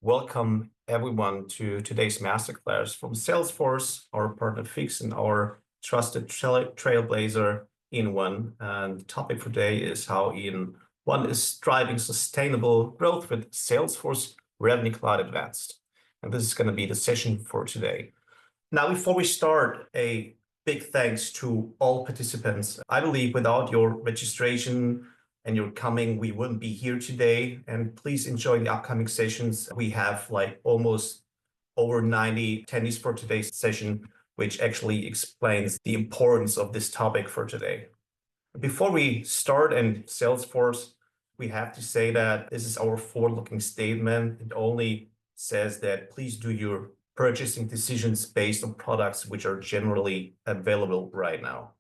welcome everyone to today's masterclass from Salesforce, our partner PhiX, and our trusted trailblazer E.ON One. And the topic for today is how E.ON One is driving sustainable growth with Salesforce Revenue Cloud Advanced. And this is going to be the session for today. Now, before we start, a big thanks to all participants. I believe without your registration and your coming, we wouldn't be here today. And please enjoy the upcoming sessions. We have like almost over 90 attendees for today's session, which actually explains the importance of this topic for today. Before we start, and Salesforce, we have to say that this is our forward-looking statement. It only says that please do your purchasing decisions based on products which are generally available right now.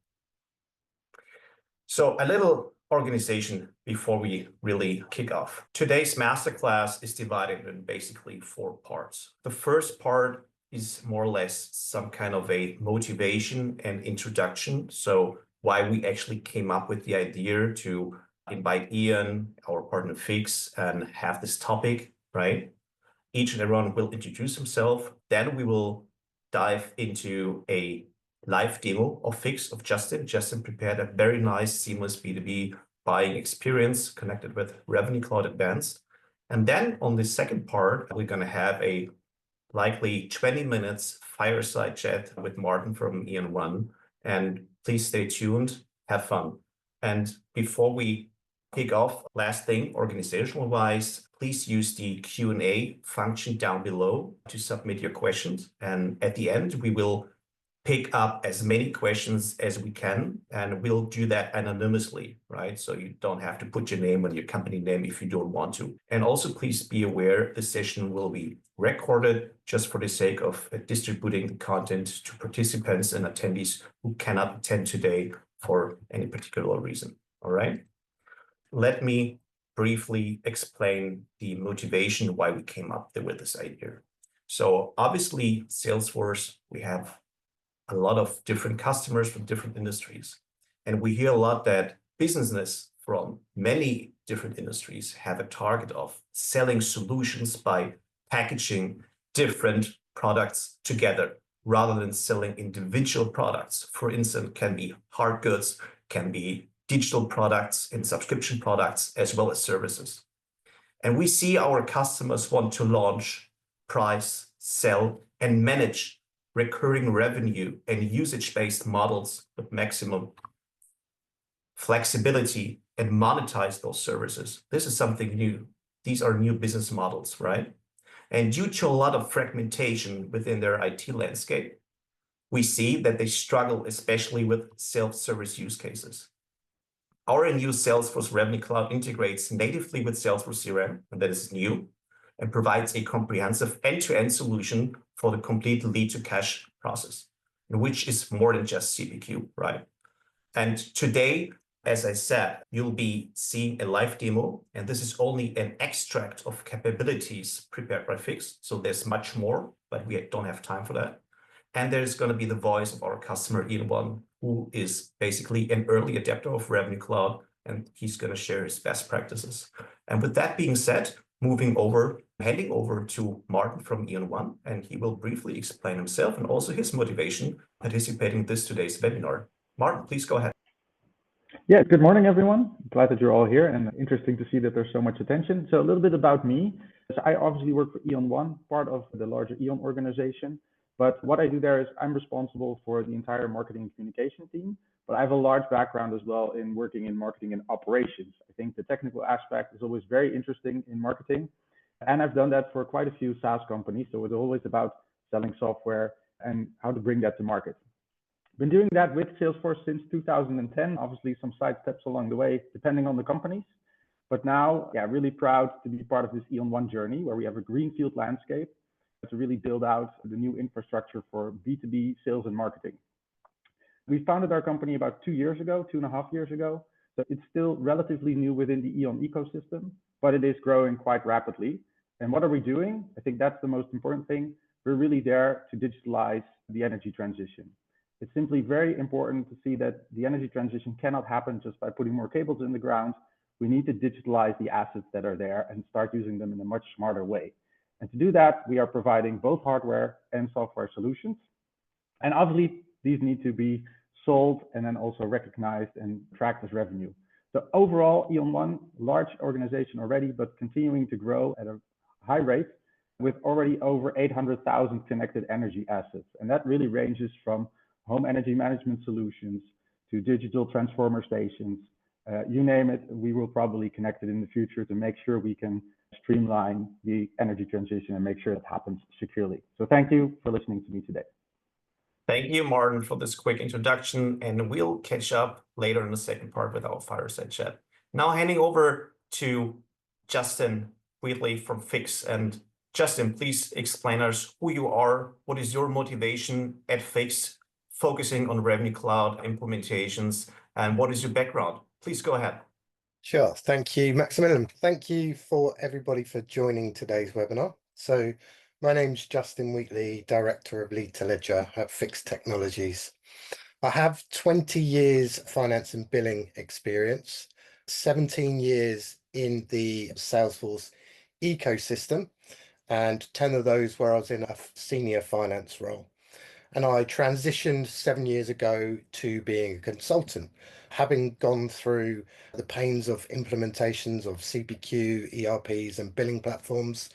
So a little organization before we really kick off. Today's masterclass is divided in basically 4 parts. The first part is more or less some kind of a motivation and introduction. So why we actually came up with the idea to invite E.ON, our partner PhiX, and have this topic, right? Each and everyone will introduce himself. Then we will dive into a live demo of PhiX of Justin. Justin prepared a very nice, seamless B2B buying experience connected with Revenue Cloud Advanced. And then on the second part, we're going to have a likely 20 minutes fireside chat with Martin from E.ON One. And please stay tuned, have fun. And before we kick off, last thing, organizational-wise, please use the Q&A function down below to submit your questions. And at the end, we will pick up as many questions as we can, and we'll do that anonymously, right? So you don't have to put your name on your company name if you don't want to. And also, please be aware the session will be recorded just for the sake of distributing the content to participants and attendees who cannot attend today for any particular reason, all right? Let me briefly explain the motivation why we came up with this idea. So obviously, Salesforce, we have a lot of different customers from different industries. And we hear a lot that businesses from many different industries have a target of selling solutions by packaging different products together rather than selling individual products. For instance, can be hard goods, can be digital products and subscription products, as well as services. And we see our customers want to launch, price, sell, and manage recurring revenue and usage-based models with maximum flexibility and monetize those services. This is something new. These are new business models, right? And due to a lot of fragmentation within their IT landscape, we see that they struggle, especially with self-service use cases. Our new Salesforce Revenue Cloud integrates natively with Salesforce CRM, and that is new, and provides a comprehensive end-to-end solution for the complete lead-to-cash process, which is more than just CPQ, right? And today, as I said, you'll be seeing a live demo, and this is only an extract of capabilities prepared by PhiX. So there's much more, but we don't have time for that. And there's going to be the voice of our customer, E.ON One, who is basically an early adapter of Revenue Cloud, and he's going to share his best practices. And with that being said, handing over to Martin from E.ON One, and he will briefly explain himself and also his motivation participating in today's webinar. Martin, please go ahead. Yeah, good morning, everyone. Glad that you're all here, and interesting to see that there's so much attention. So a little bit about me. So I obviously work for E.ON One, part of the larger E.ON organization. But what I do there is I'm responsible for the entire marketing and communication team, but I have a large background as well in working in marketing and operations. I think the technical aspect is always very interesting in marketing. And I've done that for quite a few SaaS companies. So it's always about selling software and how to bring that to market. Been doing that with Salesforce since 2010, obviously some side steps along the way, depending on the companies. But now, yeah, really proud to be part of this E.ON One journey where we have a greenfield landscape to really build out the new infrastructure for B2B sales and marketing. We founded our company about 2.5 years ago. So it's still relatively new within the E.ON ecosystem, but it is growing quite rapidly. And what are we doing? I think that's the most important thing. We're really there to digitalize the energy transition. It's simply very important to see that the energy transition cannot happen just by putting more cables in the ground. We need to digitalize the assets that are there and start using them in a much smarter way. And to do that, we are providing both hardware and software solutions. And obviously, these need to be sold and then also recognized and tracked as revenue. So overall, E.ON One, large organization already, but continuing to grow at a high rate with already over 800,000 connected energy assets. And that really ranges from home energy management solutions to digital transformer stations. You name it, we will probably connect it in the future to make sure we can streamline the energy transition and make sure it happens securely. So thank you for listening to me today. Thank you, Martin, for this quick introduction, and we'll catch up later in the second part with our fireside chat. Now handing over to Justin Wheatley from PhiX. And Justin, please explain us who you are, what is your motivation at PhiX, focusing on Revenue Cloud implementations, and what is your background? Please go ahead. Sure. Thank you, Maximilian. Thank you for everybody for joining today's webinar. So my name's Justin Wheatley, Director of Lead to Ledger at PhiX Technologies. I have 20 years finance and billing experience, 17 years in the Salesforce ecosystem, and 10 of those where I was in a senior finance role. And I transitioned 7 years ago to being a consultant, having gone through the pains of implementations of CPQ, ERPs, and billing platforms.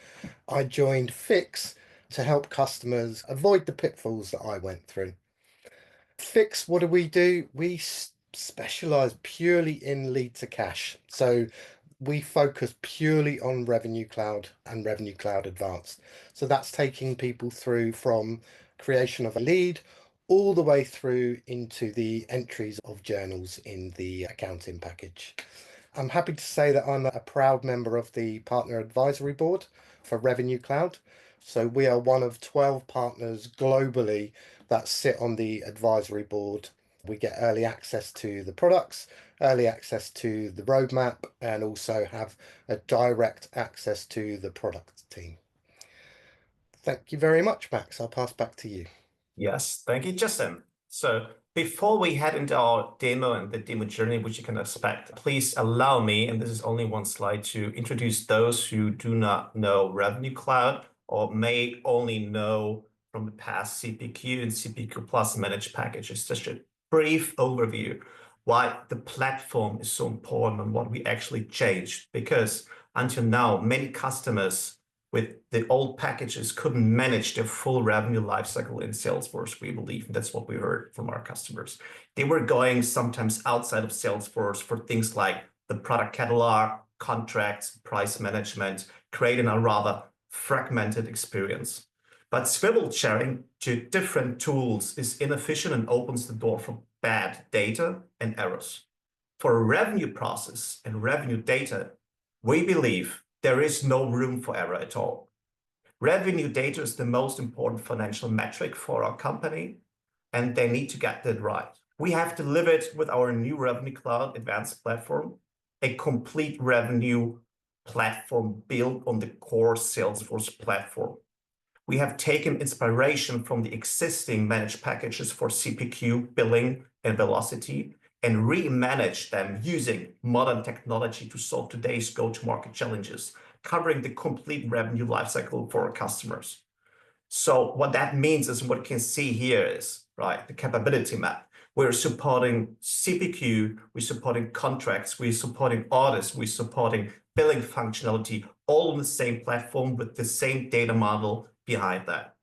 I joined PhiX to help customers avoid the pitfalls that I went through. PhiX, what do? We specialize purely in lead to cash. So we focus purely on Revenue Cloud and Revenue Cloud Advanced. So that's taking people through from creation of a lead all the way through into the entries of journals in the accounting package. I'm happy to say that I'm a proud member of the Partner Advisory Board for Revenue Cloud. So we are one of 12 partners globally that sit on the advisory board. We get early access to the products, early access to the roadmap, and also have a direct access to the product team. Thank you very much, Max. I'll pass back to you. Yes, thank you, Justin. So before we head into our demo and the demo journey, which you can expect, please allow me, and this is only one slide, to introduce those who do not know Revenue Cloud or may only know from the past CPQ and CPQ Plus managed packages. Just a brief overview why the platform is so important and what we actually changed. Because until now, many customers with the old packages couldn't manage their full revenue lifecycle in Salesforce, we believe. And that's what we heard from our customers. They were going sometimes outside of Salesforce for things like the product catalog, contracts, price management, creating a rather fragmented experience. But swivel sharing to different tools is inefficient and opens the door for bad data and errors. For a revenue process and revenue data, we believe there is no room for error at all. Revenue data is the most important financial metric for our company, and they need to get that right. We have delivered with our new Revenue Cloud Advanced platform, a complete revenue platform built on the core Salesforce platform. We have taken inspiration from the existing managed packages for CPQ, billing, and velocity, and re-manage them using modern technology to solve today's go-to-market challenges, covering the complete revenue lifecycle for our customers. So what that means is, what you can see here is, right, the capability map. We're supporting CPQ, we're supporting contracts, we're supporting orders, we're supporting billing functionality, all on the same platform with the same data model behind that.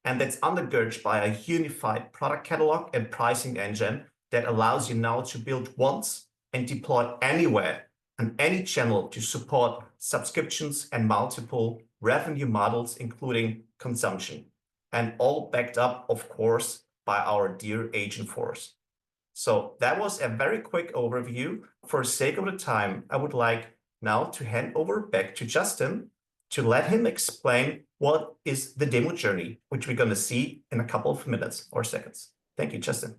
And that's undergirded by a unified product catalog and pricing engine that allows you now to build once and deploy anywhere on any channel to support subscriptions and multiple revenue models, including consumption, and all backed up, of course, by our dear Agentforce. So that was a very quick overview. For the sake of the time, I would like now to hand over back to Justin to let him explain what is the demo journey, which we're going to see in a couple of minutes or seconds. Thank you, Justin.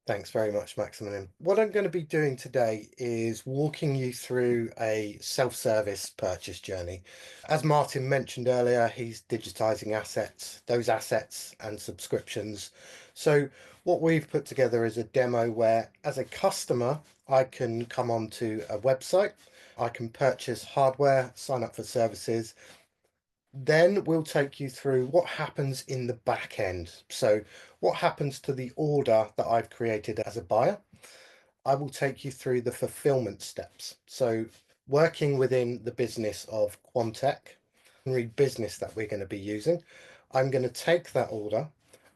Thanks very much, Maximilian. What I'm going to be doing today is walking you through a self-service purchase journey. As Martin mentioned earlier, he's digitizing assets, those assets and subscriptions. So what we've put together is a demo where, as a customer, I can come onto a website, I can purchase hardware, sign up for services, Then we'll take you through what happens in the back end. So what happens to the order that I've created as a buyer? I will take you through the fulfillment steps. So working within the business of Quantec, business that we're going to be using, I'm going to take that order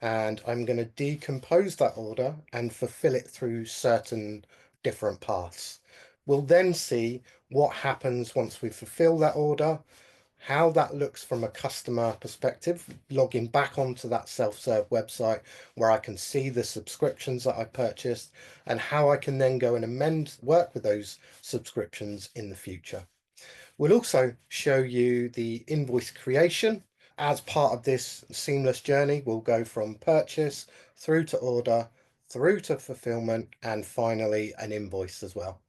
and I'm going to decompose that order and fulfill it through certain different paths. We'll then see what happens once we fulfill that order, how that looks from a customer perspective, logging back onto that self-serve website where I can see the subscriptions that I purchased and how I can then go and work with those subscriptions in the future. We'll also show you the invoice creation. As part of this seamless journey, we'll go from purchase through to order, through to fulfillment, and finally an invoice as well.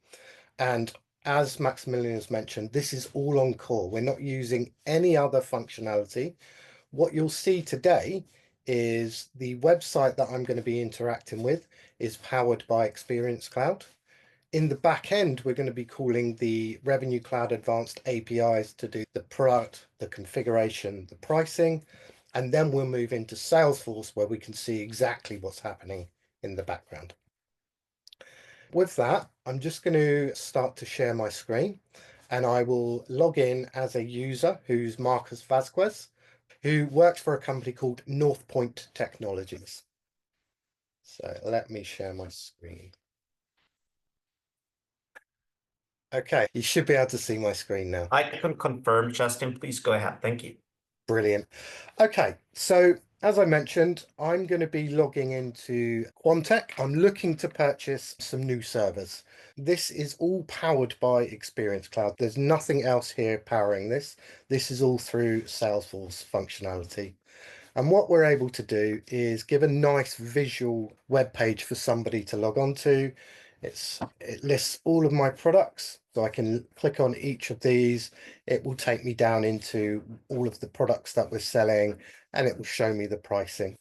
And as Maximilian has mentioned, this is all on core. We're not using any other functionality. What you'll see today is the website that I'm going to be interacting with is powered by Experience Cloud. In the back end, we're going to be calling the Revenue Cloud Advanced APIs to do the product, the configuration, the pricing, and then we'll move into Salesforce where we can see exactly what's happening in the background. With that, I'm just going to start to share my screen and I will log in as a user who's Marcus Vasquez, who works for a company called Northpoint Technologies. So let me share my screen. Okay, you should be able to see my screen now. I can confirm, Justin, please go ahead. Thank you. Brilliant. Okay, so as I mentioned, I'm going to be logging into Quantec. I'm looking to purchase some new servers. This is all powered by Experience Cloud. There's nothing else here powering this. This is all through Salesforce functionality. And what we're able to do is give a nice visual web page for somebody to log on to. It lists all of my products, so I can click on each of these. It will take me down into all of the products that we're selling, and it will show me the pricing.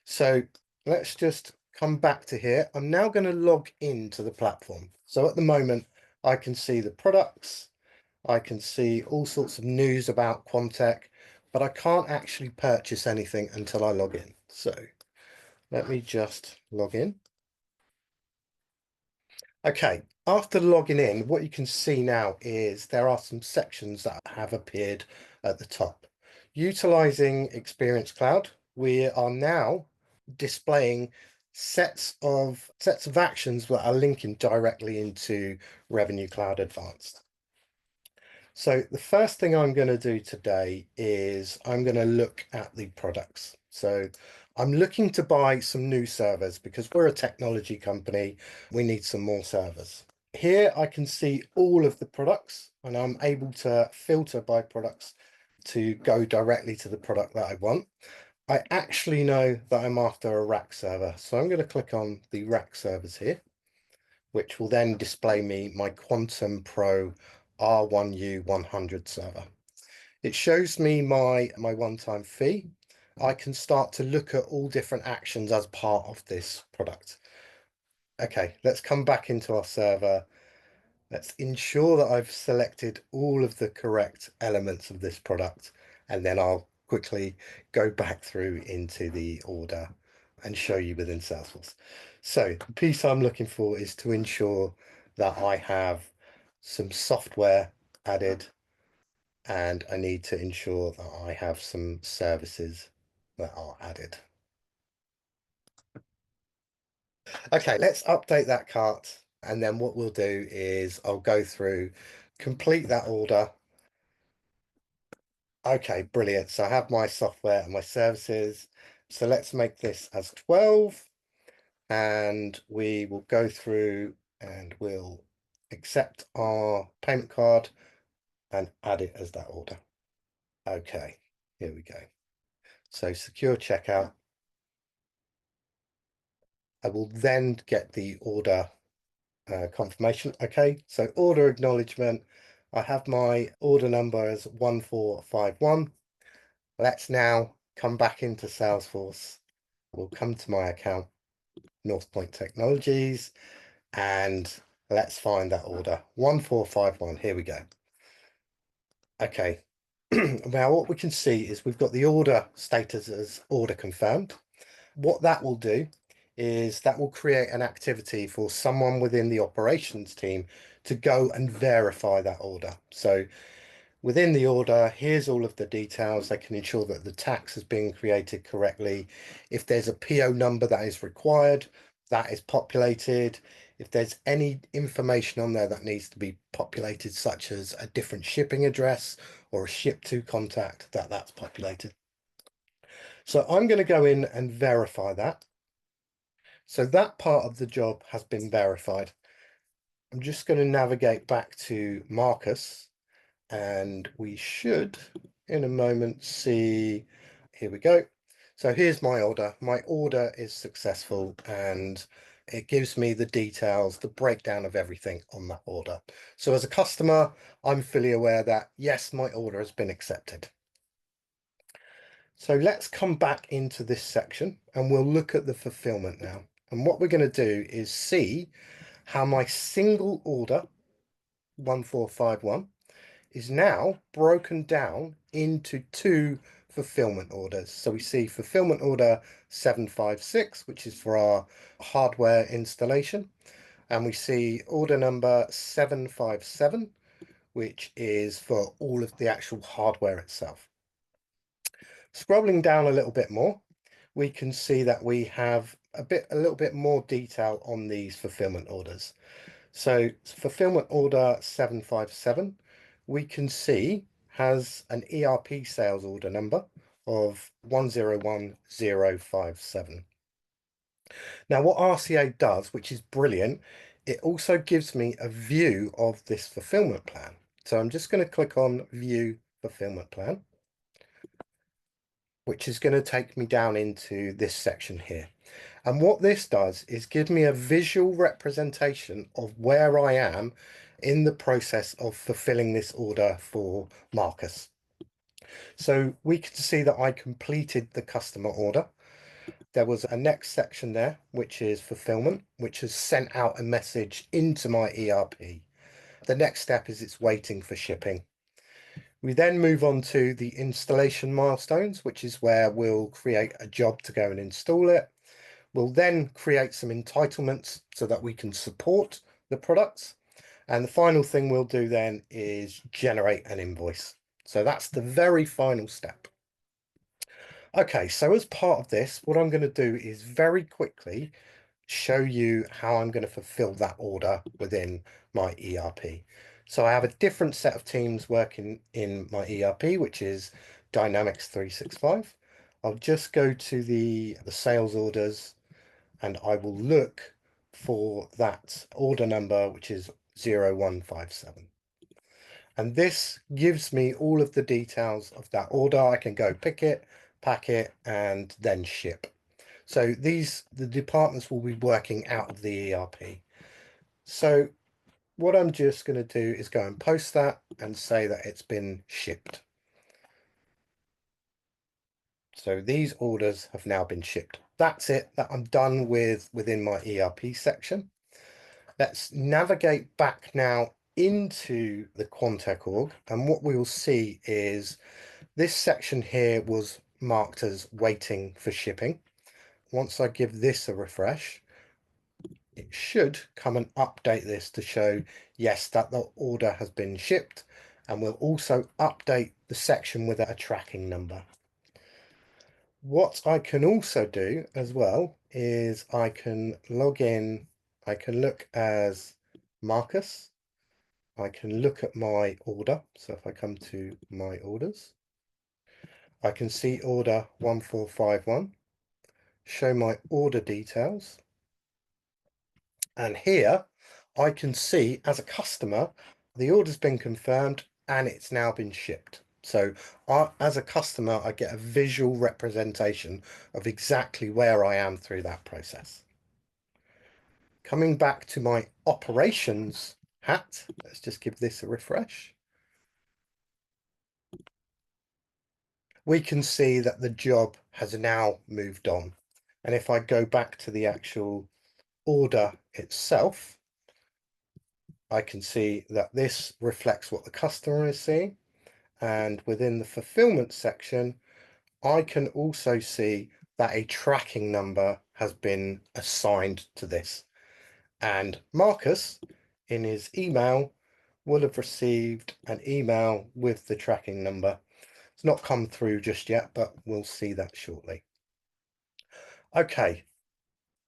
So let's just come back to here. I'm now going to log into the platform. So at the moment, I can see the products. I can see all sorts of news about Quantec, but I can't actually purchase anything until I log in. So let me just log in. Okay, after logging in, what you can see now is there are some sections that have appeared at the top. Utilizing Experience Cloud, we are now displaying sets of actions that are linking directly into Revenue Cloud Advanced. So the first thing I'm going to do today is I'm going to look at the products. So I'm looking to buy some new servers because we're a technology company. We need some more servers. Here I can see all of the products and I'm able to filter by products to go directly to the product that I want. I actually know that I'm after a rack server. So I'm going to click on the rack servers here, which will then display me my Quantum Pro R1U 100 server. It shows me my one-time fee. I can start to look at all different actions as part of this product. Okay, let's come back into our server. Let's ensure that I've selected all of the correct elements of this product, and then I'll quickly go back through into the order and show you within Salesforce. So the piece I'm looking for is to ensure that I have some software added, and I need to ensure that I have some services that are added. Okay, let's update that cart. And then what we'll do is I'll go through, complete that order. Okay, brilliant. So I have my software and my services. So let's make this as 12 and we will go through and we'll accept our payment card and add it as that order. Okay, here we go. So secure checkout. I will then get the order confirmation. Okay, so order acknowledgement. I have my order number as 1451. Let's now come back into Salesforce. We'll come to my account, Northpoint Technologies, and let's find that order 1451. Here we go. Okay, Now what we can see is we've got the order status as order confirmed. What that will do is that will create an activity for someone within the operations team to go and verify that order. So within the order, here's all of the details. They can ensure that the tax has been created correctly. If there's a PO number that is required, that is populated. If there's any information on there that needs to be populated, such as a different shipping address or a ship to contact, that's populated. So I'm going to go in and verify that. So that part of the job has been verified. I'm just going to navigate back to Marcus, and we should in a moment see, here we go. So here's my order. My order is successful, and it gives me the details, the breakdown of everything on that order. So as a customer, I'm fully aware that yes, my order has been accepted. So let's come back into this section and we'll look at the fulfillment now. And what we're going to do is see how my single order 1451 is now broken down into two fulfillment orders. So we see fulfillment order 756, which is for our hardware installation. And we see order number 757, which is for all of the actual hardware itself. Scrolling down a little bit more, we can see that we have a little bit more detail on these fulfillment orders. So fulfillment order 757, we can see has an ERP sales order number of 101057. Now what RCA does, which is brilliant, it also gives me a view of this fulfillment plan. So I'm just going to click on view fulfillment plan, which is going to take me down into this section here. And what this does is give me a visual representation of where I am in the process of fulfilling this order for Marcus. So we can see that I completed the customer order. There was a next section there, which is fulfillment, which has sent out a message into my ERP. The next step is it's waiting for shipping. We then move on to the installation milestones, which is where we'll create a job to go and install it. We'll then create some entitlements so that we can support the products. And the final thing we'll do then is generate an invoice. So that's the very final step. Okay, so as part of this, what I'm going to do is very quickly show you how I'm going to fulfill that order within my ERP. So I have a different set of teams working in my ERP, which is Dynamics 365. I'll just go to the sales orders and I will look for that order number, which is 0157. And this gives me all of the details of that order. I can go pick it, pack it, and then ship. So the departments will be working out of the ERP. So what I'm just going to do is go and post that and say that it's been shipped. So these orders have now been shipped. That's it, that I'm done within my ERP section. Let's navigate back now into the Quantec org, and what we will see is this section here was marked as waiting for shipping. Once I give this a refresh, it should come and update this to show, yes, that the order has been shipped, and we'll also update the section with a tracking number. What I can also do as well is I can log in, I can look as Marcus, I can look at my order. So if I come to my orders, I can see order 1451, show my order details. And here I can see as a customer, the order's been confirmed and it's now been shipped. So as a customer, I get a visual representation of exactly where I am through that process. Coming back to my operations hat, let's just give this a refresh. We can see that the job has now moved on. And if I go back to the actual order itself, I can see that this reflects what the customer is seeing. And within the fulfillment section, I can also see that a tracking number has been assigned to this. And Marcus, in his email, will have received an email with the tracking number. It's not come through just yet, but we'll see that shortly. Okay,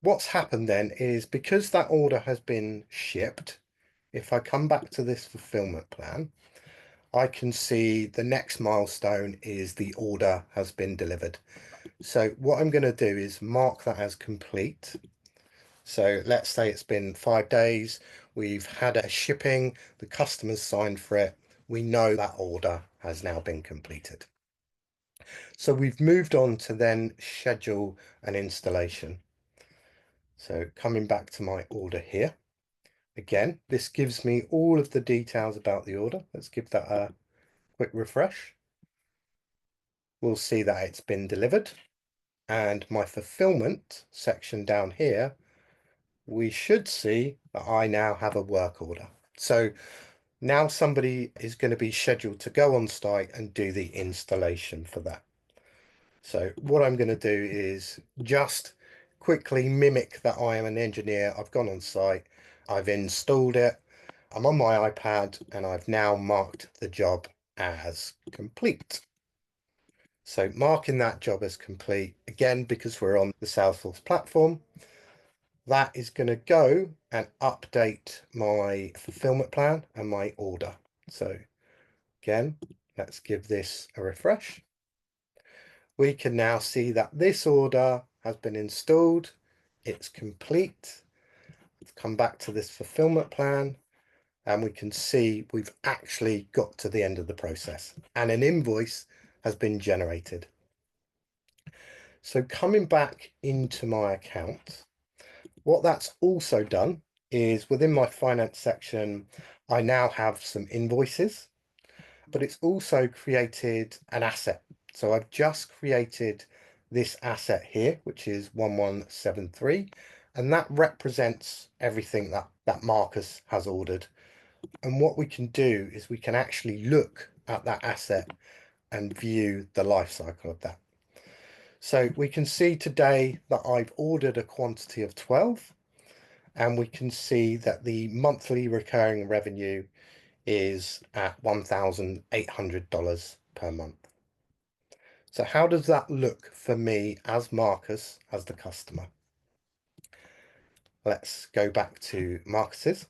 what's happened then is because that order has been shipped, if I come back to this fulfillment plan, I can see the next milestone is the order has been delivered. So what I'm going to do is mark that as complete. So let's say it's been 5 days, we've had a shipping, the customer's signed for it, we know that order has now been completed. So we've moved on to then schedule an installation. So coming back to my order here, again, this gives me all of the details about the order. Let's give that a quick refresh. We'll see that it's been delivered. And my fulfillment section down here, we should see that I now have a work order. So now somebody is going to be scheduled to go on site and do the installation for that. So what I'm going to do is just quickly mimic that I am an engineer. I've gone on site, I've installed it, I'm on my iPad, and I've now marked the job as complete. So marking that job as complete, again, because we're on the Salesforce platform, that is going to go and update my fulfillment plan and my order. So again, let's give this a refresh. We can now see that this order has been installed. It's complete. Let's come back to this fulfillment plan and we can see we've actually got to the end of the process and an invoice has been generated. So coming back into my account, what that's also done is within my finance section, I now have some invoices, but it's also created an asset. So I've just created this asset here, which is 1173, and that represents everything that Marcus has ordered. And what we can do is we can actually look at that asset and view the life cycle of that. So we can see today that I've ordered a quantity of 12, and we can see that the monthly recurring revenue is at $1,800 per month. So how does that look for me as Marcus, as the customer? Let's go back to Marcus's.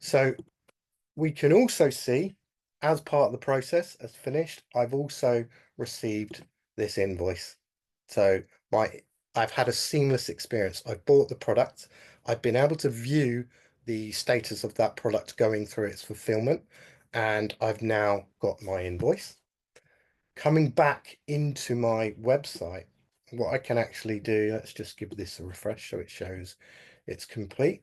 So we can also see, as part of the process as finished, I've also received this invoice. So I've had a seamless experience. I've bought the product. I've been able to view the status of that product going through its fulfillment, and I've now got my invoice. Coming back into my website, what I can actually do, let's just give this a refresh so it shows it's complete.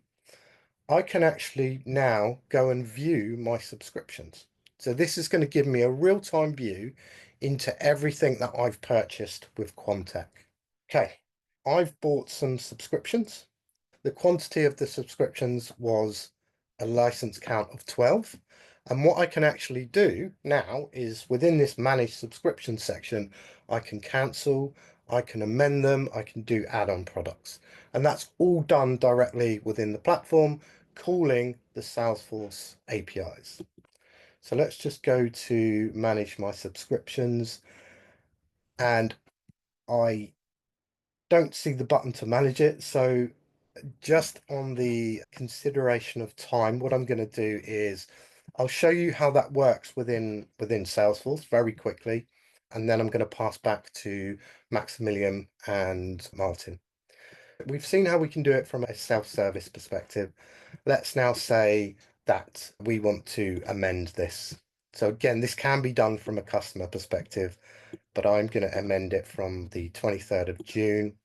I can actually now go and view my subscriptions. So this is going to give me a real-time view into everything that I've purchased with Quantec. Okay, I've bought some subscriptions. The quantity of the subscriptions was a license count of 12. And what I can actually do now is within this manage subscription section, I can cancel, I can amend them, I can do add-on products. And that's all done directly within the platform, calling the Salesforce APIs. So let's just go to manage my subscriptions, and I don't see the button to manage it. So just on the consideration of time, what I'm going to do is I'll show you how that works within Salesforce very quickly, and then I'm going to pass back to Maximilian and Martin. We've seen how we can do it from a self-service perspective. Let's now say that we want to amend this. So again, this can be done from a customer perspective, but I'm going to amend it from the 23rd of June.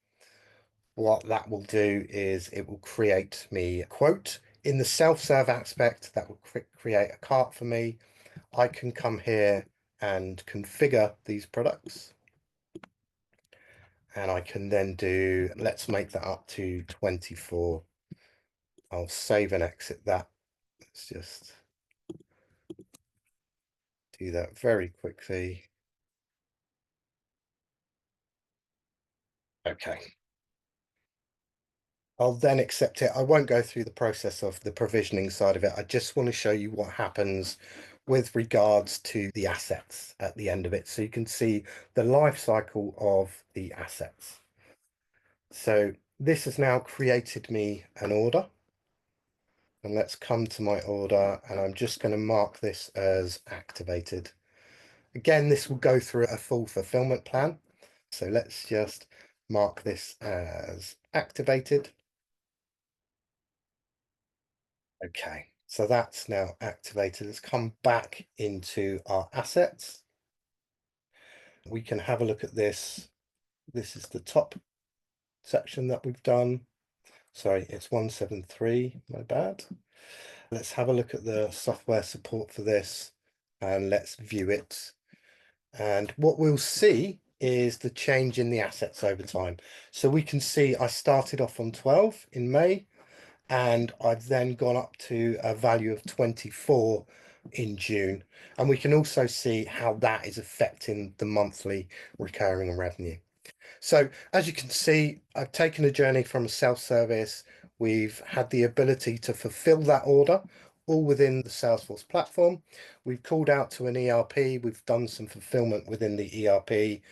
What that will do is it will create me a quote. In the self-serve aspect, that will create a cart for me. I can come here and configure these products. And I can then do, let's make that up to 24. I'll save and exit that. Let's just do that very quickly. Okay. I'll then accept it. I won't go through the process of the provisioning side of it. I just want to show you what happens with regards to the assets at the end of it. So you can see the life cycle of the assets. So this has now created me an order. And let's come to my order, and I'm just going to mark this as activated. Again, this will go through a full fulfillment plan. So let's just mark this as activated. Okay, so that's now activated. Let's come back into our assets. We can have a look at this. This is the top section that we've done. Sorry, it's 173, my bad. Let's have a look at the software support for this and let's view it. And what we'll see is the change in the assets over time. So we can see I started off on 12 in May, and I've then gone up to a value of 24 in June. And we can also see how that is affecting the monthly recurring revenue. So as you can see, I've taken a journey from a self-service. We've had the ability to fulfill that order all within the Salesforce platform. We've called out to an ERP. We've done some fulfillment within the ERP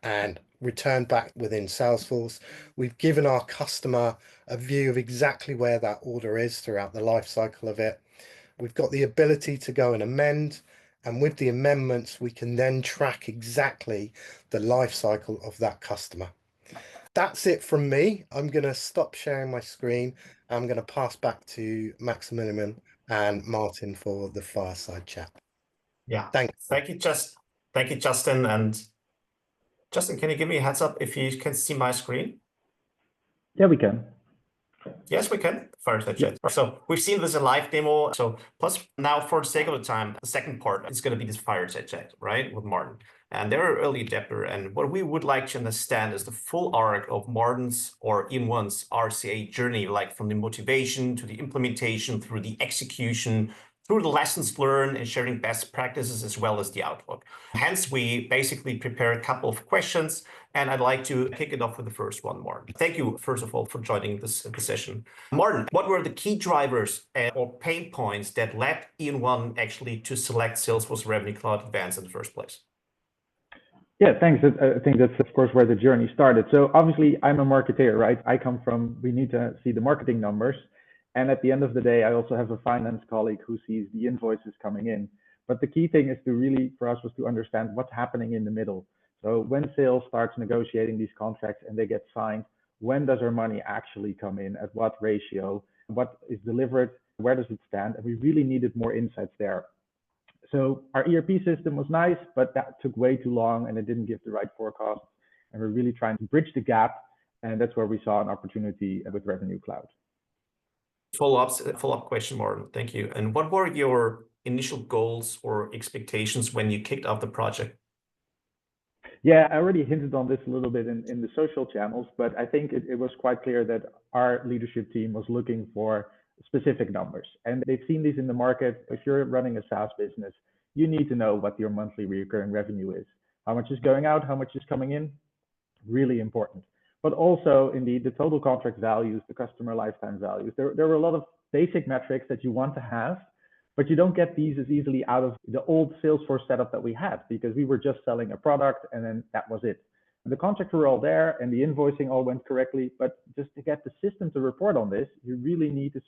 and returned back within Salesforce. We've given our customer a view of exactly where that order is throughout the life cycle of it. We've got the ability to go and amend, and with the amendments, we can then track exactly the life cycle of that customer. That's it from me. I'm going to stop sharing my screen. I'm going to pass back to Maximilian and Martin for the fireside chat. Yeah. Thank you. Thank you, Justin. And Justin, can you give me a heads up if you can see my screen? Yeah, we can. Yes, we can. Fireside chat. So we've seen this in live demo. So plus now for the sake of the time, the second part is going to be this fireside chat, right, with Martin. And they're an early adapter. And what we would like to understand is the full arc of Martin's or E.ON One's RCA journey, like from the motivation to the implementation through the execution, through the lessons learned and sharing best practices as well as the outlook. Hence, we basically prepare a couple of questions, and I'd like to kick it off with the first one, Martin. Thank you, first of all, for joining this session. Martin, what were the key drivers or pain points that led E.ON One actually to select Salesforce Revenue Cloud Advanced in the first place? Yeah, thanks. I think that's, of course, where the journey started. So obviously, I'm a marketer, right? I come from, we need to see the marketing numbers. And at the end of the day, I also have a finance colleague who sees the invoices coming in. But the key thing is to really, for us, was to understand what's happening in the middle. So when sales starts negotiating these contracts and they get signed, when does our money actually come in? At what ratio? What is delivered? Where does it stand? And we really needed more insights there. So our ERP system was nice, but that took way too long and it didn't give the right forecast. And we're really trying to bridge the gap. And that's where we saw an opportunity with Revenue Cloud. Follow-up question, Martin. Thank you. And what were your initial goals or expectations when you kicked off the project? Yeah, I already hinted on this a little bit in the social channels, but I think it was quite clear that our leadership team was looking for specific numbers. And they've seen these in the market. If you're running a SaaS business, you need to know what your monthly recurring revenue is. How much is going out, how much is coming in, really important. But also, indeed, the total contract values, the customer lifetime values. There were a lot of basic metrics that you want to have, but you don't get these as easily out of the old Salesforce setup that we had, because we were just selling a product and then that was it. The contracts were all there and the invoicing all went correctly, but just to get the system to report on this, you really need to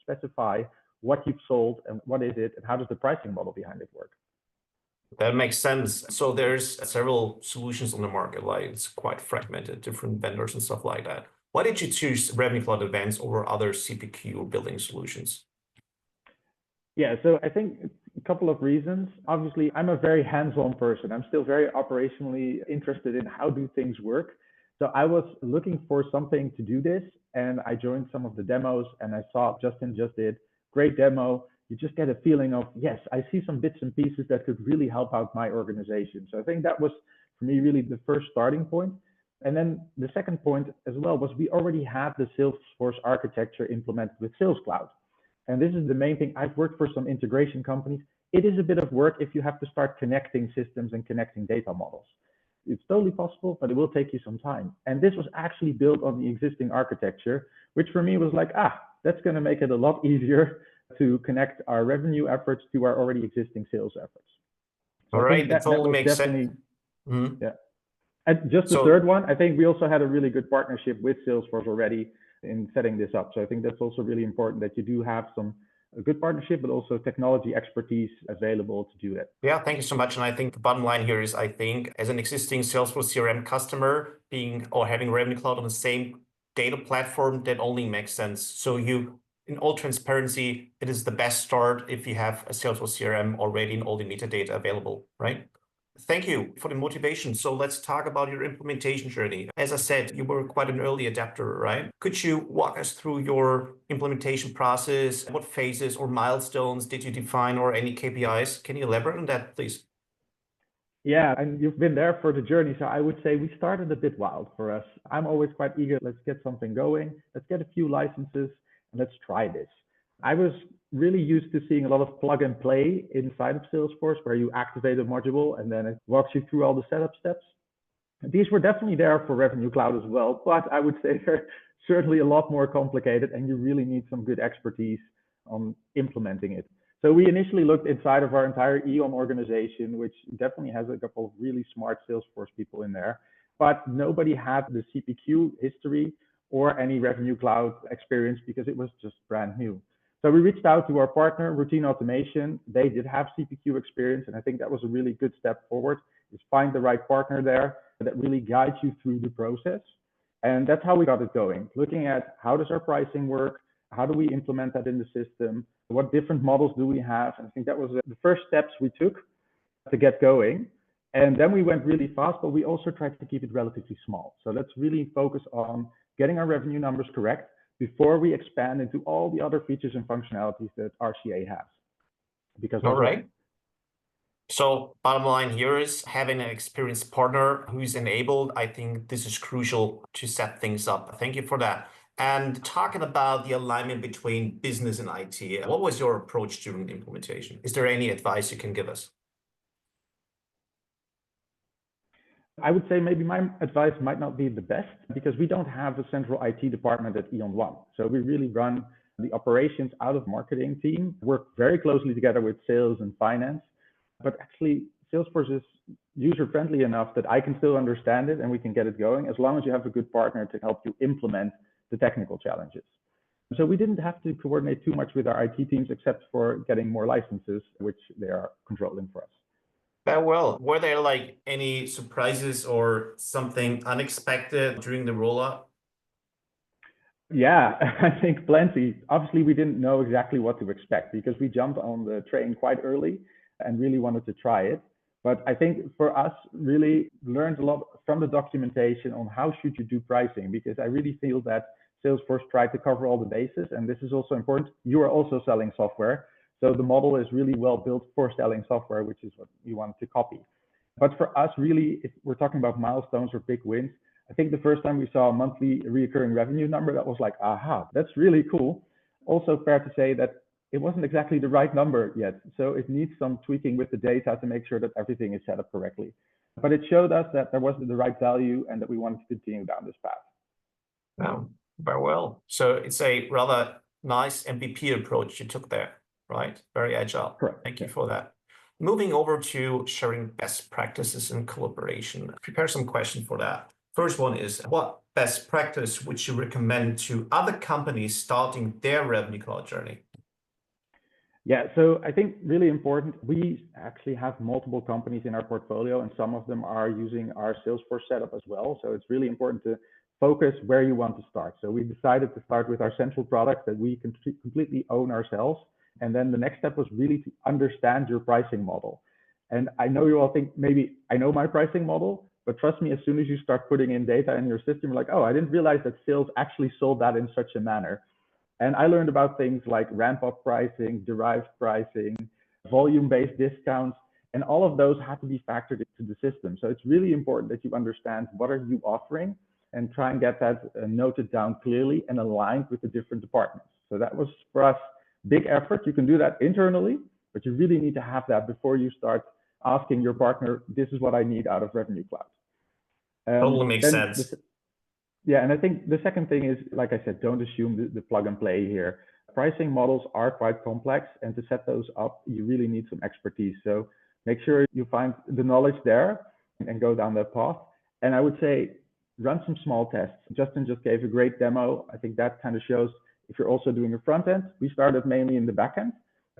specify what you've sold and what is it and how does the pricing model behind it work. That makes sense. So there's several solutions on the market, like it's quite fragmented, different vendors and stuff like that. Why did you choose Revenue Cloud Advanced over other CPQ or billing solutions? Yeah, so I think a couple of reasons. Obviously, I'm a very hands-on person. I'm still very operationally interested in how do things work. So I was looking for something to do this, and I joined some of the demos, and I saw Justin just did great demo. You just get a feeling of, yes, I see some bits and pieces that could really help out my organization. So I think that was, for me, really the first starting point. And then the second point as well was we already had the Salesforce architecture implemented with Sales Cloud. And this is the main thing. I've worked for some integration companies. it is a bit of work if you have to start connecting systems and connecting data models. It's totally possible, but it will take you some time. And this was actually built on the existing architecture, which for me was like, that's going to make it a lot easier to connect our revenue efforts to our already existing sales efforts. So All right, it totally makes sense. Yeah. And just the third one, I think we also had a really good partnership with Salesforce already in setting this up. So I think that's also really important that you do have a good partnership, but also technology expertise available to do that. Yeah, thank you so much. And I think the bottom line here is, I think as an existing Salesforce CRM customer, having Revenue Cloud on the same data platform, that only makes sense. So in all transparency, it is the best start if you have a Salesforce CRM already and all the metadata available, right? Thank you for the motivation. So let's talk about your implementation journey. As I said, you were quite an early adapter, right? Could you walk us through your implementation process? What phases or milestones did you define, or any KPIs? Can you elaborate on that, please? Yeah, and you've been there for the journey. So I would say we started a bit wild for us. I'm always quite eager. Let's get something going. Let's get a few licenses and let's try this. I was really used to seeing a lot of plug and play inside of Salesforce, where you activate a module and then it walks you through all the setup steps. These were definitely there for Revenue Cloud as well, but I would say they're certainly a lot more complicated and you really need some good expertise on implementing it. So we initially looked inside of our entire E.ON organization, which definitely has a couple of really smart Salesforce people in there, but nobody had the CPQ history or any Revenue Cloud experience because it was just brand new. So we reached out to our partner, Routine Automation. They did have CPQ experience, and I think that was a really good step forward, is find the right partner there that really guides you through the process. And that's how we got it going, looking at how does our pricing work, how do we implement that in the system, what different models do we have. And I think that was the first steps we took to get going. And then we went really fast, but we also tried to keep it relatively small. So let's really focus on getting our revenue numbers correct before we expand into all the other features and functionalities that RCA has. Because all right. So bottom line here is having an experienced partner who's enabled. I think this is crucial to set things up. Thank you for that. And talking about the alignment between business and IT, what was your approach during the implementation? Is there any advice you can give us? I would say maybe my advice might not be the best because we don't have a central IT department at E.ON One. So we really run the operations out of marketing team, work very closely together with sales and finance. But actually, Salesforce is user-friendly enough that I can still understand it and we can get it going as long as you have a good partner to help you implement the technical challenges. So we didn't have to coordinate too much with our IT teams except for getting more licenses, which they are controlling for us. Well, were there like any surprises or something unexpected during the rollout? Yeah, I think plenty. Obviously, we didn't know exactly what to expect because we jumped on the train quite early and really wanted to try it. But I think for us, really learned a lot from the documentation on how should you do pricing, because I really feel that Salesforce tried to cover all the bases. And this is also important. You are also selling software. So the model is really well built for selling software, which is what you want to copy. But for us, really, if we're talking about milestones or big wins, I think the first time we saw a monthly recurring revenue number, that was like, aha, that's really cool. Also fair to say that it wasn't exactly the right number yet. So it needs some tweaking with the data to make sure that everything is set up correctly. But it showed us that there was the right value and that we wanted to continue down this path. Oh, very well. So it's a rather nice MVP approach you took there, right? Very agile. Correct. Thank you for that. Moving over to sharing best practices and collaboration. Prepare some questions for that. First one is, what best practice would you recommend to other companies starting their Revenue Cloud journey? Yeah, so I think really important, we actually have multiple companies in our portfolio and some of them are using our Salesforce setup as well. So it's really important to focus where you want to start. So we decided to start with our central product that we can completely own ourselves. And then the next step was really to understand your pricing model. And I know you all think maybe I know my pricing model, but trust me, as soon as you start putting in data in your system, you're like, oh, I didn't realize that sales actually sold that in such a manner. And I learned about things like ramp-up pricing, derived pricing, volume-based discounts, and all of those have to be factored into the system. So it's really important that you understand what are you offering and try and get that noted down clearly and aligned with the different departments. So that was for us big effort. You can do that internally, but you really need to have that before you start asking your partner, this is what I need out of Revenue Cloud. Totally makes sense. Yeah, and I think the second thing is, like I said, don't assume the plug and play here. Pricing models are quite complex, and to set those up, you really need some expertise. So make sure you find the knowledge there and go down that path. And I would say, run some small tests. Justin just gave a great demo. I think that kind of shows if you're also doing a front end. We started mainly in the back end.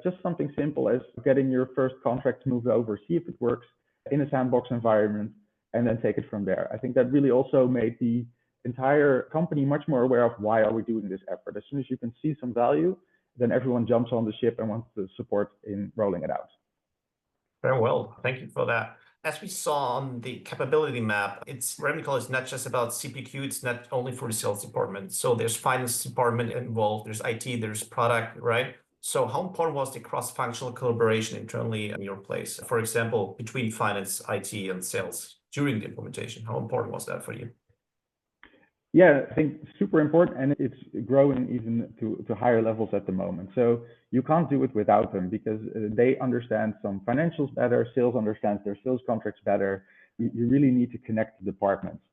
Just something simple as getting your first contract moved over, see if it works in a sandbox environment, and then take it from there. I think that really also made the entire company much more aware of why are we doing this effort. As soon as you can see some value, then everyone jumps on the ship and wants the support in rolling it out. Very well. Thank you for that. As we saw on the capability map, Revenue Cloud is not just about CPQ. It's not only for the sales department. So there's finance department involved. There's IT. There's product, right? So how important was the cross-functional collaboration internally in your place? For example, between finance, IT, and sales during the implementation. How important was that for you? Yeah, I think super important, and it's growing even to higher levels at the moment. So you can't do it without them because they understand some financials better, sales understands their sales contracts better. You really need to connect the departments.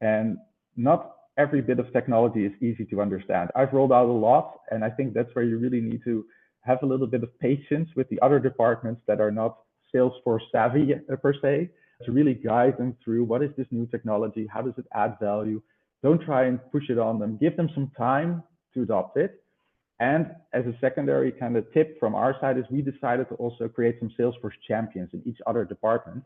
And not every bit of technology is easy to understand. I've rolled out a lot, and I think that's where you really need to have a little bit of patience with the other departments that are not Salesforce savvy per se, to really guide them through what is this new technology, how does it add value. Don't try and push it on them. Give them some time to adopt it. And as a secondary kind of tip from our side is we decided to also create some Salesforce champions in each other department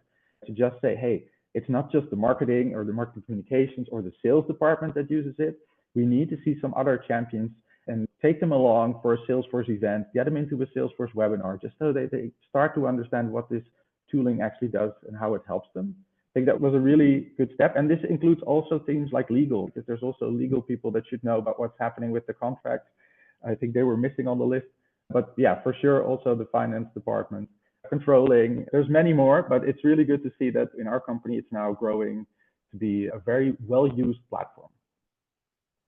to just say, hey, it's not just the marketing or the marketing communications or the sales department that uses it. We need to see some other champions and take them along for a Salesforce event, get them into a Salesforce webinar, just so they start to understand what this tooling actually does and how it helps them. I think that was a really good step. And this includes also things like legal, because there's also legal people that should know about what's happening with the contract. I think they were missing on the list. But yeah, for sure, also the finance department, controlling. There's many more, but it's really good to see that in our company, it's now growing to be a very well-used platform.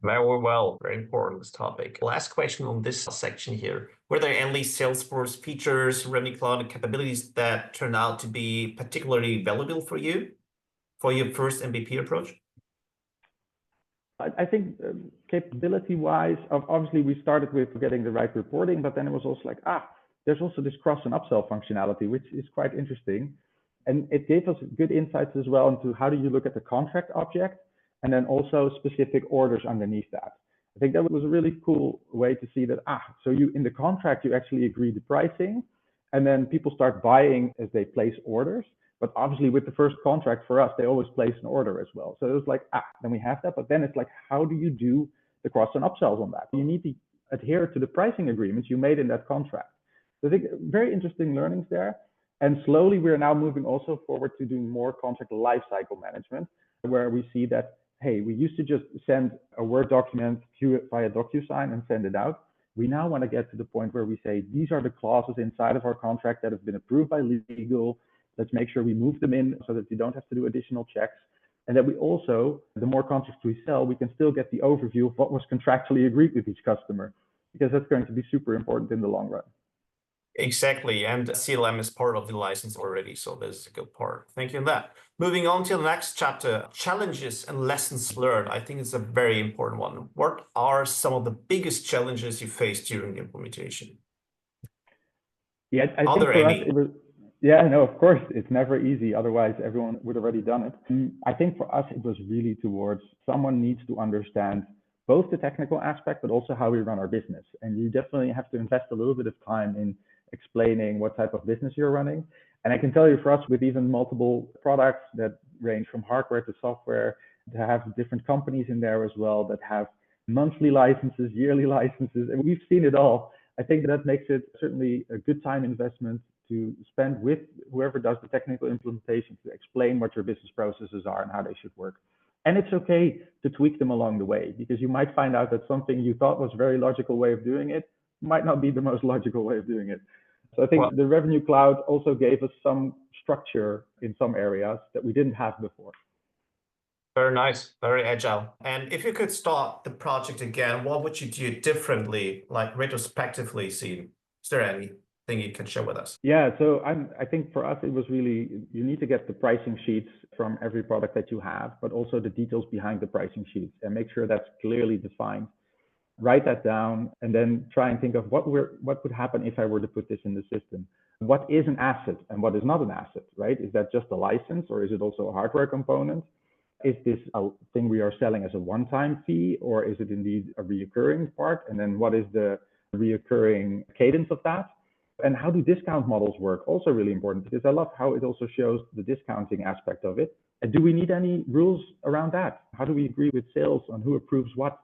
Very well, very important, this topic. Last question on this section here. Were there any Salesforce features, Revenue Cloud capabilities that turned out to be particularly valuable for you for your first MVP approach? I think capability-wise, obviously we started with getting the right reporting, but then it was also like, there's also this cross and upsell functionality, which is quite interesting. And it gave us good insights as well into how do you look at the contract object, and then also specific orders underneath that. I think that was a really cool way to see that, so you in the contract, you actually agree the pricing, and then people start buying as they place orders. But obviously with the first contract for us, they always place an order as well. So it was like, then we have that, but then it's like, how do you do the cross and upsells on that? You need to adhere to the pricing agreements you made in that contract. So I think very interesting learnings there. And slowly we're now moving also forward to doing more contract lifecycle management, where we see that, hey, we used to just send a Word document, queue it via DocuSign and send it out. We now want to get to the point where we say, these are the clauses inside of our contract that have been approved by legal. Let's make sure we move them in so that you don't have to do additional checks. And that we also, the more contracts we sell, we can still get the overview of what was contractually agreed with each customer, because that's going to be super important in the long run. Exactly. And CLM is part of the license already. So there's a good part. Thank you on that. Moving on to the next chapter, challenges and lessons learned. I think it's a very important one. What are some of the biggest challenges you faced during the implementation? Yeah, I think for us, it was, yeah, no, of course, it's never easy. Otherwise, everyone would have already done it. I think for us, it was really towards someone needs to understand both the technical aspect, but also how we run our business. And you definitely have to invest a little bit of time in explaining what type of business you're running. And I can tell you for us, with even multiple products that range from hardware to software, to have different companies in there as well that have monthly licenses, yearly licenses, and we've seen it all. I think that makes it certainly a good time investment to spend with whoever does the technical implementation to explain what your business processes are and how they should work. And it's okay to tweak them along the way, because you might find out that something you thought was a very logical way of doing it might not be the most logical way of doing it. So I think the Revenue Cloud also gave us some structure in some areas that we didn't have before. Very nice, very agile. And if you could start the project again, what would you do differently, like retrospectively seen? Is there anything thing you can share with us? Yeah, so I think for us, it was really, you need to get the pricing sheets from every product that you have, but also the details behind the pricing sheets and make sure that's clearly defined. Write that down and then try and think of what would happen if I were to put this in the system. What is an asset and what is not an asset, right? Is that just a license or is it also a hardware component? Is this a thing we are selling as a one-time fee or is it indeed a reoccurring part? And then what is the reoccurring cadence of that? And how do discount models work? Also really important, because I love how it also shows the discounting aspect of it. And do we need any rules around that? How do we agree with sales on who approves what?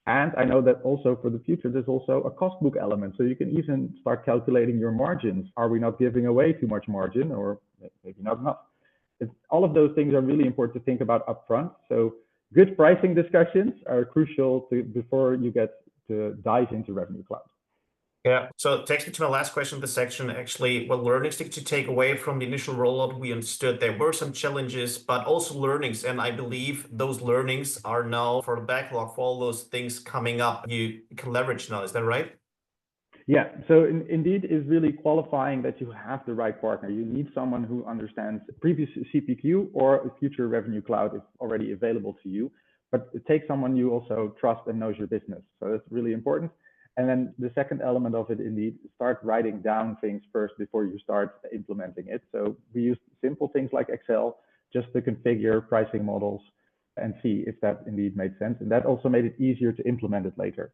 And I know that also for the future, there's also a cost book element. So you can even start calculating your margins. Are we not giving away too much margin, or maybe not enough? All of those things are really important to think about upfront. So good pricing discussions are crucial before you get to dive into Revenue Cloud. Yeah, so it takes me to my last question of the section. Actually, what learnings did you take away from the initial rollout? We understood there were some challenges, but also learnings. And I believe those learnings are now for the backlog, for all those things coming up, you can leverage now. Is that right? Yeah, so indeed is really qualifying that you have the right partner. You need someone who understands previous CPQ or future Revenue Cloud is already available to you, but it takes someone you also trust and knows your business. So that's really important. And then the second element of it, indeed, start writing down things first before you start implementing it. So we use simple things like Excel just to configure pricing models and see if that indeed made sense. And that also made it easier to implement it later.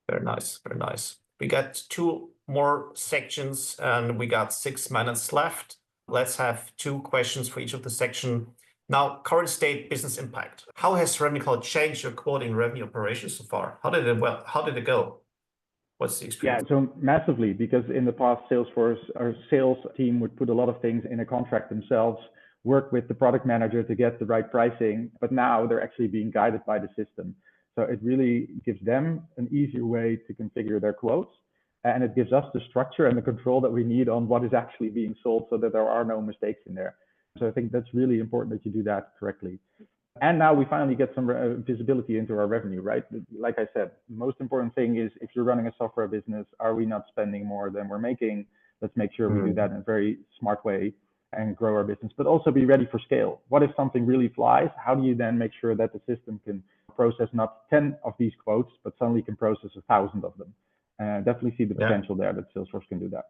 Very nice, very nice. We got 2 more sections and we got 6 minutes left. Let's have 2 questions for each of the section. Now, current state business impact. How has Revenue Cloud changed your quoting revenue operations so far? How did it go? What's the experience? Yeah, so massively, because in the past, Salesforce, our sales team would put a lot of things in a contract themselves, work with the product manager to get the right pricing, but now they're actually being guided by the system. So it really gives them an easier way to configure their quotes. And it gives us the structure and the control that we need on what is actually being sold so that there are no mistakes in there. So I think that's really important that you do that correctly. And now we finally get some visibility into our revenue, right? Like I said, the most important thing is if you're running a software business, are we not spending more than we're making? Let's make sure we do that in a very smart way and grow our business, but also be ready for scale. What if something really flies? How do you then make sure that the system can process not 10 of these quotes, but suddenly can process 1,000 of them? Definitely see the potential there that Salesforce can do that.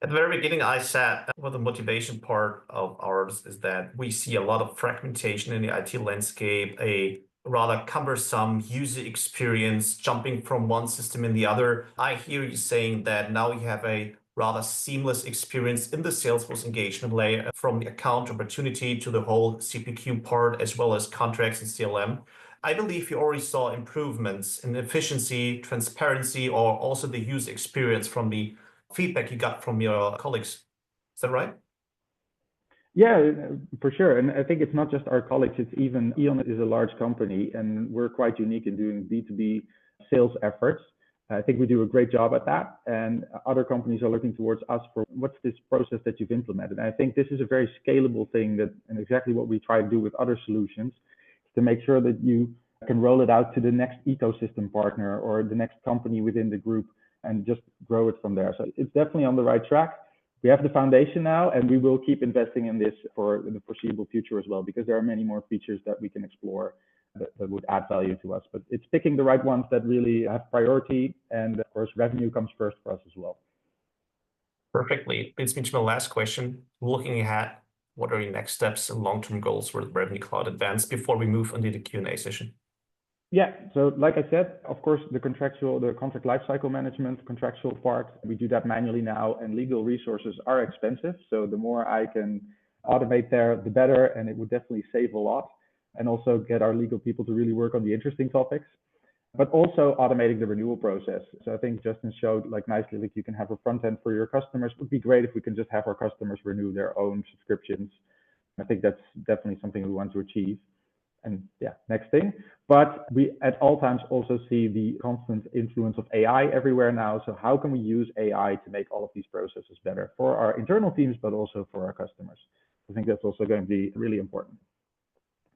At the very beginning, I said the motivation part of ours is that we see a lot of fragmentation in the IT landscape, a rather cumbersome user experience jumping from one system in the other. I hear you saying that now you have a rather seamless experience in the Salesforce engagement layer from the account opportunity to the whole CPQ part, as well as contracts and CLM. I believe you already saw improvements in efficiency, transparency, or also the user experience from the feedback you got from your colleagues. Is that right? Yeah, for sure. And I think it's not just our colleagues, it's even E.ON is a large company and we're quite unique in doing B2B sales efforts. I think we do a great job at that. And other companies are looking towards us for what's this process that you've implemented. And I think this is a very scalable thing and exactly what we try to do with other solutions to make sure that you can roll it out to the next ecosystem partner or the next company within the group and just grow it from there. So it's definitely on the right track. We have the foundation now, and we will keep investing in this for the foreseeable future as well, because there are many more features that we can explore that would add value to us. But it's picking the right ones that really have priority, and of course, revenue comes first for us as well. Perfectly. Brings me to my last question. Looking ahead, what are your next steps and long-term goals for the Revenue Cloud Advanced before we move into the Q&A session? Yeah, so like I said, of course, the contract lifecycle management, contractual part, we do that manually now, and legal resources are expensive. So the more I can automate there, the better, and it would definitely save a lot, and also get our legal people to really work on the interesting topics, but also automating the renewal process. So I think Justin showed like nicely, like you can have a front end for your customers. It would be great if we can just have our customers renew their own subscriptions. I think that's definitely something we want to achieve. And yeah, next thing. But we at all times also see the constant influence of AI everywhere now. So how can we use AI to make all of these processes better for our internal teams, but also for our customers? I think that's also going to be really important.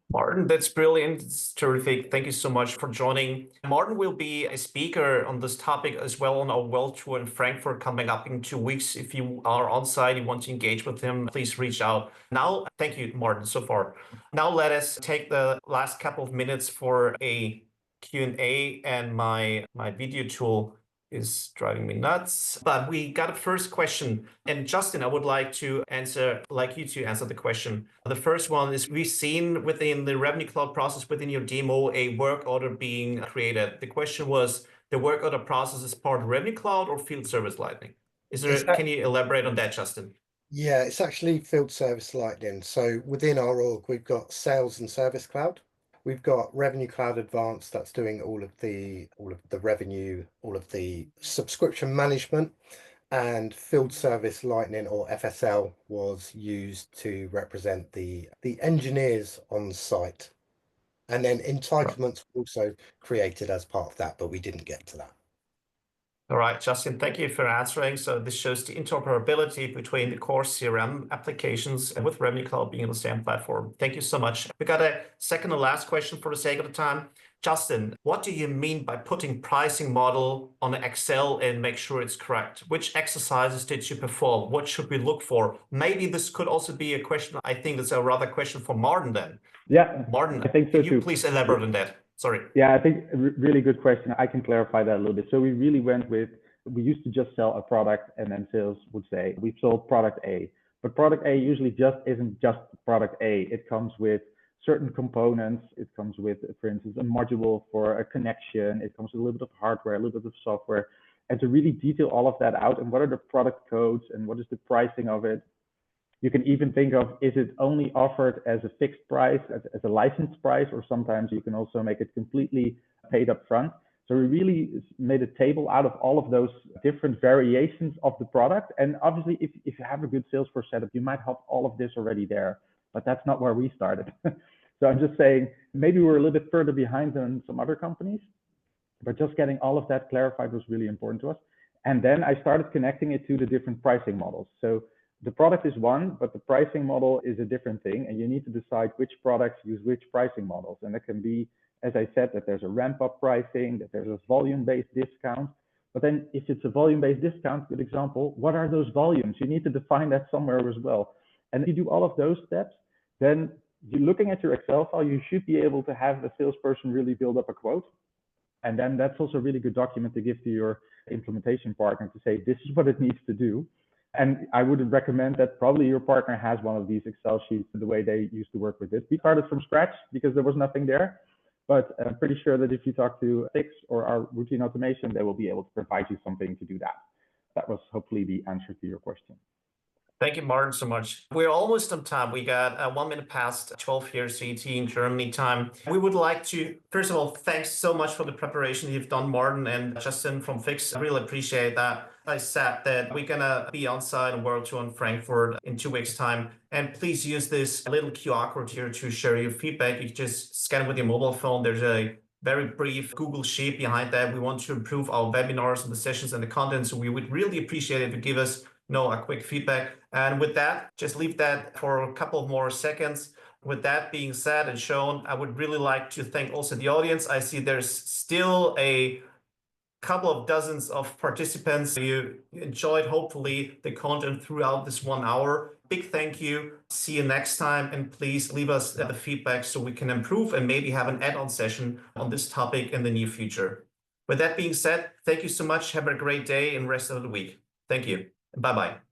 Martin, that's brilliant. It's terrific. Thank you so much for joining. Martin will be a speaker on this topic as well on our world tour in Frankfurt coming up in 2 weeks. If you are on site, you want to engage with him, please reach out. Now, thank you, Martin, so far. Now let us take the last couple of minutes for a Q&A, and my video tool is driving me nuts. But we got a first question. And Justin, I would like you to answer the question. The first one is, we've seen within the Revenue Cloud process within your demo a work order being created. The question was, the work order process is part of Revenue Cloud or Field Service Lightning? Can you elaborate on that, Justin? Yeah, it's actually Field Service Lightning. So within our org, we've got Sales and Service Cloud. We've got Revenue Cloud Advanced that's doing all of the revenue, all of the subscription management, and Field Service Lightning, or FSL, was used to represent the engineers on site. And then entitlements were also created as part of that, but we didn't get to that. All right, Justin, thank you for answering. So this shows the interoperability between the core CRM applications and with Revenue Cloud being on the same platform. Thank you so much. We got a second and last question for the sake of the time. Justin, what do you mean by putting pricing model on Excel and make sure it's correct? Which exercises did you perform? What should we look for? Maybe this could also be a question. I think it's a rather question for Martin then. Yeah, Martin, I think so can you too. please elaborate on that? Sorry. Yeah, I think a really good question. I can clarify that a little bit. So we really went with, we used to just sell a product, and then sales would say, we've sold product A. But product A usually just isn't just product A. It comes with certain components. It comes with, for instance, a module for a connection. It comes with a little bit of hardware, a little bit of software. And to really detail all of that out, and what are the product codes, and what is the pricing of it? You can even think of, is it only offered as a fixed price, as a license price, or sometimes you can also make it completely paid up front. So we really made a table out of all of those different variations of the product. And obviously, if you have a good Salesforce setup, you might have all of this already there, but that's not where we started. So I'm just saying, maybe we're a little bit further behind than some other companies, but just getting all of that clarified was really important to us. And then I started connecting it to the different pricing models. So the product is one, but the pricing model is a different thing, and you need to decide which products use which pricing models. And it can be, as I said, that there's a ramp-up pricing, that there's a volume-based discount. But then if it's a volume-based discount, good example, what are those volumes? You need to define that somewhere as well. And if you do all of those steps, then you're looking at your Excel file, you should be able to have the salesperson really build up a quote. And then that's also a really good document to give to your implementation partner to say, this is what it needs to do. And I would recommend that probably your partner has one of these Excel sheets the way they used to work with it. We started from scratch because there was nothing there, but I'm pretty sure that if you talk to PhiX or our routine automation, they will be able to provide you something to do that. That was hopefully the answer to your question. Thank you, Martin, so much. We're almost on time. We got 1 minute past 12 here, CET in Germany time. We would like to, first of all, thanks so much for the preparation you've done, Martin and Justin from PhiX. I really appreciate that. I said that we're going to be on site on World Tour in Frankfurt in 2 weeks' time. And please use this little QR code here to share your feedback. You just scan it with your mobile phone. There's a very brief Google Sheet behind that. We want to improve our webinars and the sessions and the content. So we would really appreciate it if you give us a quick feedback. And with that, just leave that for a couple of more seconds. With that being said and shown, I would really like to thank also the audience. I see there's still a couple of dozens of participants. You enjoyed, hopefully, the content throughout this 1 hour. Big thank you. See you next time. And please leave us the feedback so we can improve and maybe have an add-on session on this topic in the near future. With that being said, thank you so much. Have a great day and rest of the week. Thank you. Bye-bye.